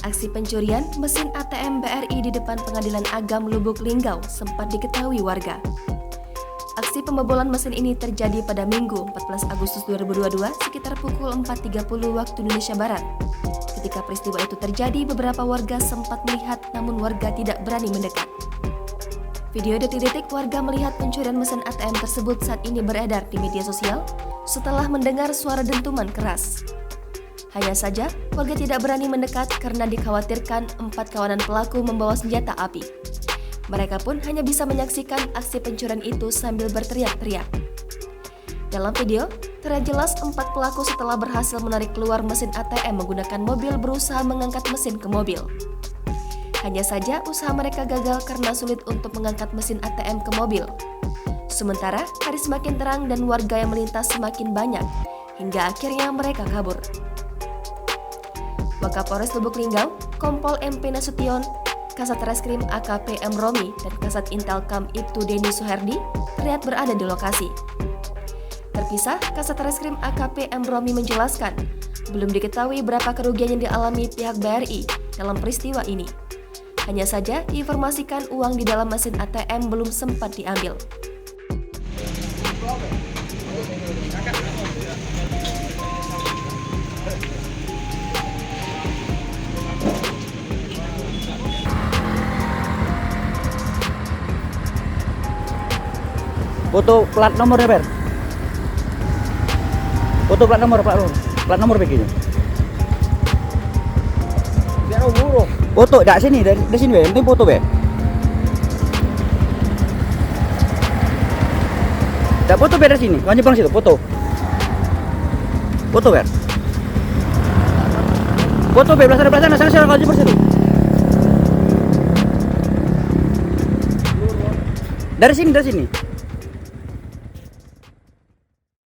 Aksi pencurian mesin ATM BRI di depan Pengadilan Agam Lubuk Linggau sempat diketahui warga. Aksi pembobolan mesin ini terjadi pada Minggu 14 Agustus 2022 sekitar pukul 4.30 waktu Indonesia Barat. Ketika peristiwa itu terjadi, beberapa warga sempat melihat namun warga tidak berani mendekat. Video detik-detik warga melihat pencurian mesin ATM tersebut saat ini beredar di media sosial setelah mendengar suara dentuman keras. Hanya saja, warga tidak berani mendekat karena dikhawatirkan 4 kawanan pelaku membawa senjata api. Mereka pun hanya bisa menyaksikan aksi pencurian itu sambil berteriak-teriak. Dalam video, terlihat jelas 4 pelaku setelah berhasil menarik keluar mesin ATM menggunakan mobil berusaha mengangkat mesin ke mobil. Hanya saja, usaha mereka gagal karena sulit untuk mengangkat mesin ATM ke mobil. Sementara, hari semakin terang dan warga yang melintas semakin banyak, hingga akhirnya mereka kabur. Wakapolres Lubuk Linggau, Kompol MP Nasution, Kasat Reskrim AKP M. Romi, dan Kasat Intelkam Ibtu Deni Suherdi terlihat berada di lokasi. Terpisah, Kasat Reskrim AKP M. Romi menjelaskan, belum diketahui berapa kerugian yang dialami pihak BRI dalam peristiwa ini. Hanya saja diinformasikan uang di dalam mesin ATM belum sempat diambil. Foto plat nomornya, Ber. Foto plat nomor begini. Biar buru. Foto dari sini, dari sini, Ber. Nanti foto, Ber. Dak foto, Ber, dari sini. Lanjut pulang situ, foto. Foto, Ber. Foto, Ber, belah sana, sana, lanjut situ. Dari sini.